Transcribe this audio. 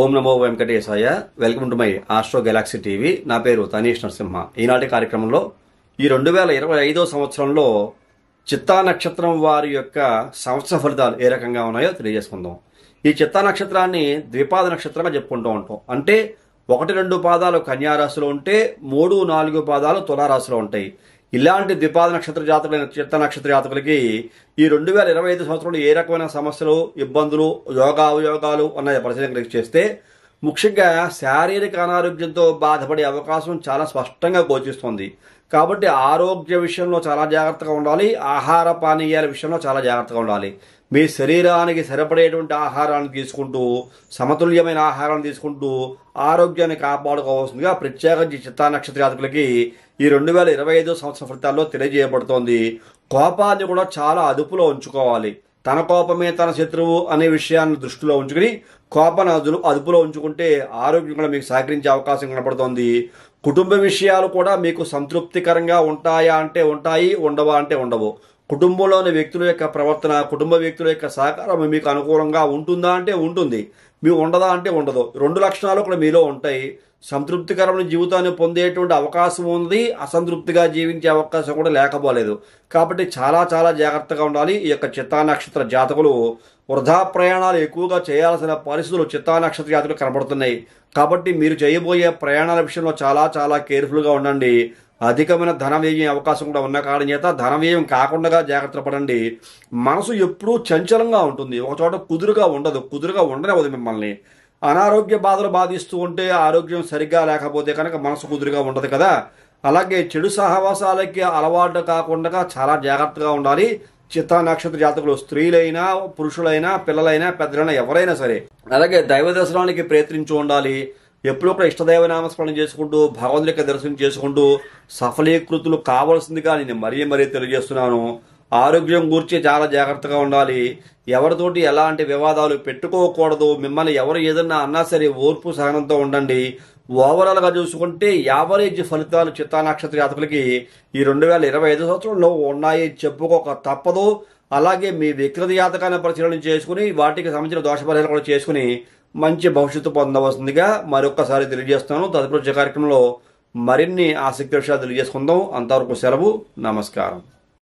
ఓం నమో వెంకటేశాయ. Welcome to my astro galaxy TV. నా పేరు తనీష్ నరసింహ. ఈనాటి కార్యక్రమంలో ఈ 2025 సంవత్సరంలో చిత్తా నక్షత్రం వారి యొక్క సంవత్సర ఫలితాలు ఏ రకంగా ఉన్నాయో తెలియజేసుకుందాం. ఈ చిత్తా నక్షత్రాన్ని ద్విపాద నక్షత్రంగా చెప్పుకుంటూ ఉంటాం. అంటే 1-2 పాదాలు కన్యారాశిలో ఉంటే 3-4 పాదాలు తులారాశిలో ఉంటాయి. ఇలాంటి ద్విపాద నక్షత్ర జాతకులైన చిత్తా నక్షత్ర జాతకులకి ఈ 2025 సంవత్సరంలో ఏ రకమైన సమస్యలు, ఇబ్బందులు, అవయోగాలు అన్న పరిశీలన చేస్తే ముఖ్యంగా శారీరక అనారోగ్యంతో బాధపడే అవకాశం చాలా స్పష్టంగా గోచిస్తుంది. కాబట్టి ఆరోగ్య విషయంలో చాలా జాగ్రత్తగా ఉండాలి. ఆహార పానీయాల విషయంలో చాలా జాగ్రత్తగా ఉండాలి. మీ శరీరానికి సరిపడేటువంటి ఆహారాన్ని తీసుకుంటూ, సమతుల్యమైన ఆహారాన్ని తీసుకుంటూ ఆరోగ్యాన్ని కాపాడుకోవాల్సిందిగా ప్రత్యేకించి చిత్తా నక్షత్ర జాతకులకి ఈ 2025 సంవత్సర ఫలితాల్లో తెలియజేయబడుతోంది. కోపాన్ని కూడా చాలా అదుపులో ఉంచుకోవాలి. తన కోపమే తన శత్రువు అనే విషయాన్ని దృష్టిలో ఉంచుకుని కోపాన్ని అదుపులో ఉంచుకుంటే ఆరోగ్యం కూడా మీకు సహకరించే అవకాశం కనపడుతోంది. కుటుంబ విషయాలు కూడా మీకు సంతృప్తికరంగా ఉంటాయా అంటే ఉంటాయి, ఉండవా అంటే ఉండవు. కుటుంబంలోని వ్యక్తుల యొక్క ప్రవర్తన, కుటుంబ వ్యక్తుల యొక్క సహకారం మీకు అనుకూలంగా ఉంటుందా అంటే ఉంటుంది, మీకు ఉండదా అంటే ఉండదు. 2 లక్షణాలు కూడా మీలో ఉంటాయి. సంతృప్తికరమైన జీవితాన్ని పొందేటువంటి అవకాశం ఉంది, అసంతృప్తిగా జీవించే అవకాశం కూడా లేకపోలేదు. కాబట్టి చాలా చాలా జాగ్రత్తగా ఉండాలి. ఈ యొక్క చిత్తా నక్షత్ర జాతకులు వృధా ప్రయాణాలు ఎక్కువగా చేయాల్సిన పరిస్థితులు చిత్తా నక్షత్ర జాతకులు కనబడుతున్నాయి. కాబట్టి మీరు చేయబోయే ప్రయాణాల విషయంలో చాలా చాలా కేర్ఫుల్గా ఉండండి. అధికమైన ధన వ్యయం అవకాశం కూడా ఉన్న కారణం చేత ధన వ్యయం కాకుండా జాగ్రత్త పడండి. మనసు ఎప్పుడూ చంచలంగా ఉంటుంది, ఒక చోట కుదురుగా ఉండనివ్వదు మిమ్మల్ని. అనారోగ్య బాధలు బాధిస్తూ ఉంటే ఆరోగ్యం సరిగ్గా లేకపోతే కనుక మనసు కుదురుగా ఉండదు కదా. అలాగే చెడు సహవాసాలకి అలవాటు కాకుండా చాలా జాగ్రత్తగా ఉండాలి. చిత్తా నక్షత్ర జాతకులు స్త్రీలైనా, పురుషులైనా, పిల్లలైనా, పెద్దలైనా ఎవరైనా సరే. అలాగే దైవ దర్శనానికి ప్రయత్నించి ఉండాలి. ఎప్పుడూ కూడా ఇష్టదైవ నామస్మరణ చేసుకుంటూ, భగవంతుని యొక్క దర్శనం చేసుకుంటూ సఫలీకృతులు కావాల్సిందిగా నేను మరీ తెలియజేస్తున్నాను. ఆరోగ్యం గురించి చాలా జాగ్రత్తగా ఉండాలి. ఎవరితోటి ఎలాంటి వివాదాలు పెట్టుకోకూడదు. మిమ్మల్ని ఎవరు ఏదన్నా అన్నా సరే ఓర్పు సహనంతో ఉండండి. ఓవరాల్గా చూసుకుంటే యావరేజ్ ఫలితాలు చిత్తా నక్షత్ర జాతకులకి ఈ 2025 సంవత్సరంలో ఉన్నాయి చెప్పుకోక తప్పదు. అలాగే మీ వ్యక్తిగత జాతకాన్ని పరిశీలన చేసుకుని వాటికి సంబంధించిన దోష పరిహారం కూడా చేసుకుని మంచి భవిష్యత్తు పొందవలసిందిగా మరొక్కసారి తెలియజేస్తాను. తదుపరి కార్యక్రమంలో మరిన్ని ఆసక్తి విషయాలు తెలియజేసుకుందాం. అంతవరకు సెలవు. నమస్కారం.